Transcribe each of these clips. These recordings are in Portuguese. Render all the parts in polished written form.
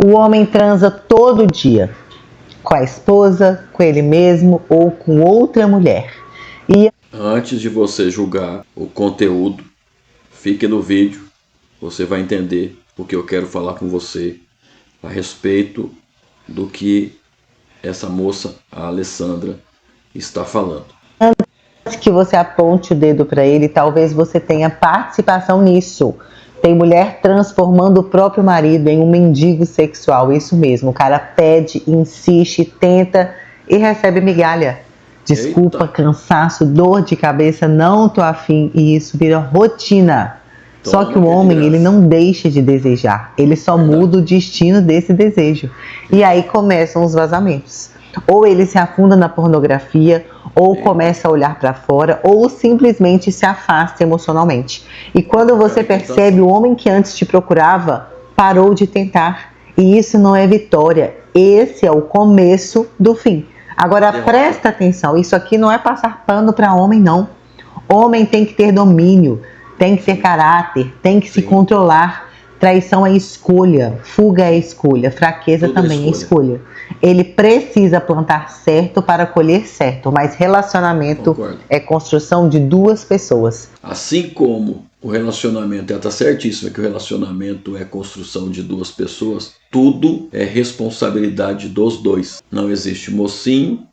O homem transa todo dia, com a esposa, com ele mesmo ou com outra mulher. E Antes de você julgar o conteúdo, fique no vídeo, você vai entender o que eu quero falar com você a respeito do que essa moça, a Alessandra, está falando. antes que você aponte o dedo para ele, talvez você tenha participação nisso. Tem mulher transformando o próprio marido em um mendigo sexual, isso mesmo. O cara pede, insiste, tenta e recebe migalha. Desculpa, Eita. cansaço, dor de cabeça, não tô afim, e isso vira rotina. Só que Toma o que é de homem, ele graça. não deixa de desejar, ele só Verdade. muda o destino desse desejo. E aí começam os vazamentos. Ou ele se afunda na pornografia, ou começa a olhar para fora, ou simplesmente se afasta emocionalmente. E quando você percebe, o homem que antes te procurava parou de tentar. E isso não é vitória, esse é o começo do fim. Agora presta atenção, isso aqui não é passar pano para homem, não. Homem tem que ter domínio, tem que ter caráter, tem que se controlar. Traição é escolha, fuga é escolha, fraqueza Tudo é também é escolha. Ele precisa plantar certo para colher certo, mas relacionamento Concordo. é construção de duas pessoas. Assim como o relacionamento, ela está certíssima que o relacionamento é construção de duas pessoas, tudo é responsabilidade dos dois. Não existe mocinho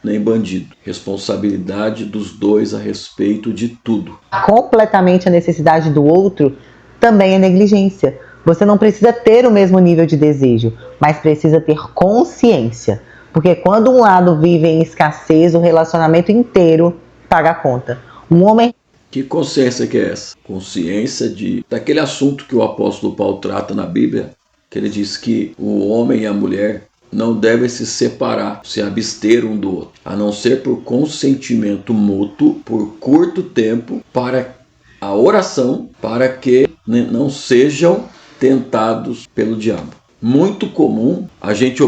nem bandido. Responsabilidade dos dois a respeito de tudo. Completamente a necessidade do outro também é negligência. Você não precisa ter o mesmo nível de desejo, mas precisa ter consciência. Porque quando um lado vive em escassez, o relacionamento inteiro paga a conta. Um homem... Que consciência que é essa? Consciência daquele assunto que o apóstolo Paulo trata na Bíblia, que ele diz que o homem e a mulher não devem se separar, se abster um do outro, a não ser por consentimento mútuo, por curto tempo, para a oração, para que não sejam tentados pelo diabo. Muito comum a gente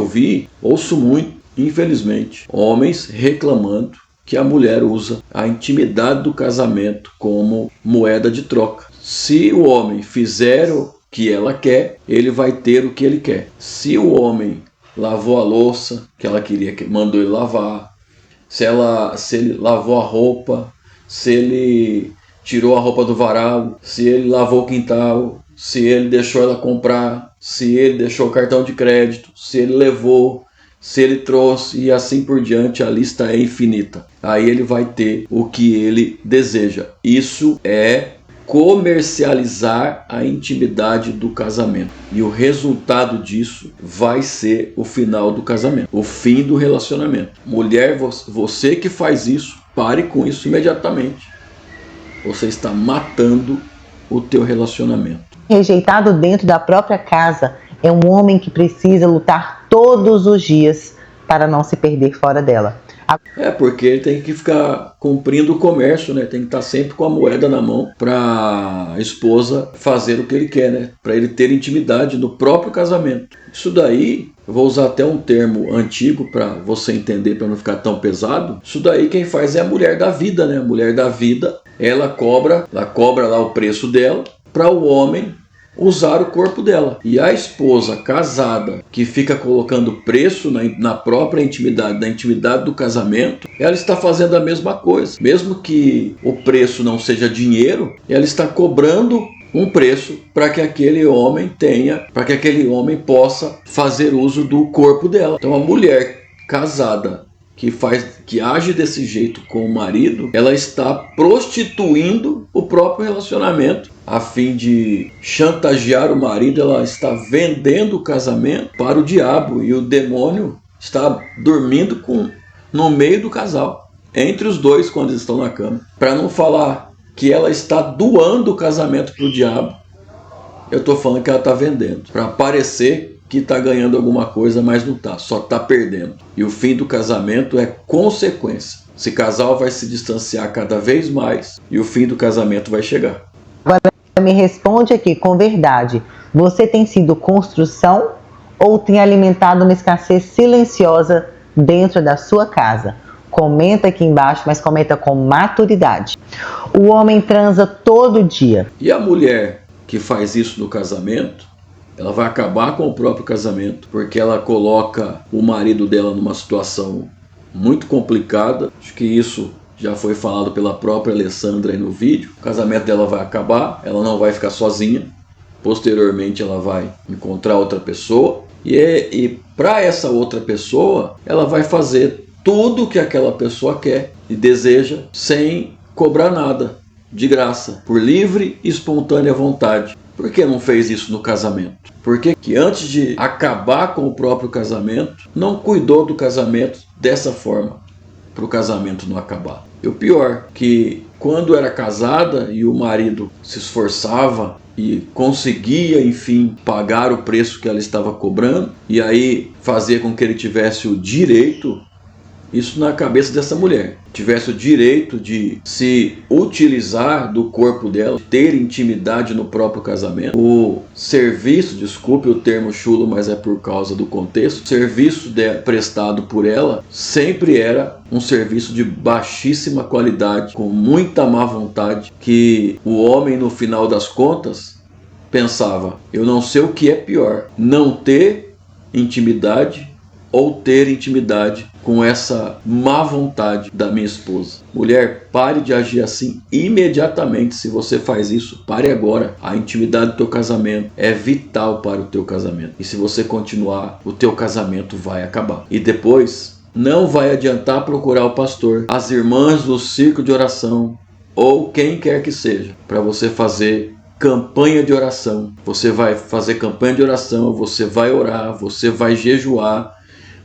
ouço muito, infelizmente, homens reclamando que a mulher usa a intimidade do casamento como moeda de troca. Se o homem fizer o que ela quer, ele vai ter o que ele quer. Se o homem lavou a louça que ela queria, que mandou ele lavar, se ele lavou a roupa, se ele tirou a roupa do varal, se ele lavou o quintal, se ele deixou ela comprar, se ele deixou o cartão de crédito, se ele levou, se ele trouxe e assim por diante, a lista é infinita. Aí ele vai ter o que ele deseja. Isso é comercializar a intimidade do casamento. E o resultado disso vai ser o final do casamento, o fim do relacionamento. Mulher, você que faz isso, pare com isso imediatamente. Você está matando o teu relacionamento. Rejeitado dentro da própria casa é um homem que precisa lutar todos os dias para não se perder fora dela. É, porque ele tem que ficar cumprindo o comércio, né? Tem que estar sempre com a moeda na mão para a esposa fazer o que ele quer, né? Para ele ter intimidade no próprio casamento. Isso daí, eu vou usar até um termo antigo para você entender, para não ficar tão pesado. Isso daí quem faz é a mulher da vida, né? A mulher da vida, ela cobra lá o preço dela para o homem usar o corpo dela. E a esposa casada que fica colocando preço na própria intimidade, na intimidade do casamento, ela está fazendo a mesma coisa. Mesmo que o preço não seja dinheiro, ela está cobrando um preço para que aquele homem possa fazer uso do corpo dela. Então a mulher casada que age desse jeito com o marido, ela está prostituindo o próprio relacionamento a fim de chantagear o marido. Ela está vendendo o casamento para o diabo e o demônio está dormindo no meio do casal, entre os dois quando eles estão na cama. Para não falar que ela está doando o casamento para o diabo, eu estou falando que ela está vendendo, para parecer que está ganhando alguma coisa, mas não está, só está perdendo. E o fim do casamento é consequência. Esse casal vai se distanciar cada vez mais e o fim do casamento vai chegar. Agora me responde aqui com verdade. Você tem sido construção ou tem alimentado uma escassez silenciosa dentro da sua casa? Comenta aqui embaixo, mas comenta com maturidade. O homem transa todo dia. E a mulher que faz isso no casamento, Ela vai acabar com o próprio casamento, porque ela coloca o marido dela numa situação muito complicada. Acho que isso já foi falado pela própria Alessandra aí no vídeo. O casamento dela vai acabar, ela não vai ficar sozinha. Posteriormente ela vai encontrar outra pessoa. E para essa outra pessoa, ela vai fazer tudo que aquela pessoa quer e deseja sem cobrar nada, de graça, por livre e espontânea vontade. Por que não fez isso no casamento? Por que antes de acabar com o próprio casamento, não cuidou do casamento dessa forma, para o casamento não acabar? E o pior, que quando era casada e o marido se esforçava e conseguia, enfim, pagar o preço que ela estava cobrando, e aí fazia com que ele tivesse o direito, isso na cabeça dessa mulher, tivesse o direito de se utilizar do corpo dela, ter intimidade no próprio casamento. O serviço, desculpe o termo chulo, mas é por causa do contexto, o serviço prestado por ela sempre era um serviço de baixíssima qualidade, com muita má vontade, que o homem, no final das contas, pensava: eu não sei o que é pior, não ter intimidade ou ter intimidade com essa má vontade da minha esposa. Mulher, pare de agir assim imediatamente. Se você faz isso, pare agora. A intimidade do teu casamento é vital para o teu casamento. E se você continuar, o teu casamento vai acabar. E depois, não vai adiantar procurar o pastor, as irmãs do círculo de oração, ou quem quer que seja, para você fazer campanha de oração. Você vai fazer campanha de oração, você vai orar, você vai jejuar,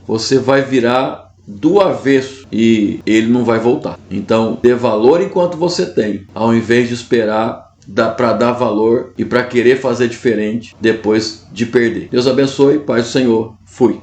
você vai virar do avesso e ele não vai voltar. Então, dê valor enquanto você tem, ao invés de esperar para dar valor e para querer fazer diferente depois de perder. Deus abençoe, paz do Senhor. Fui.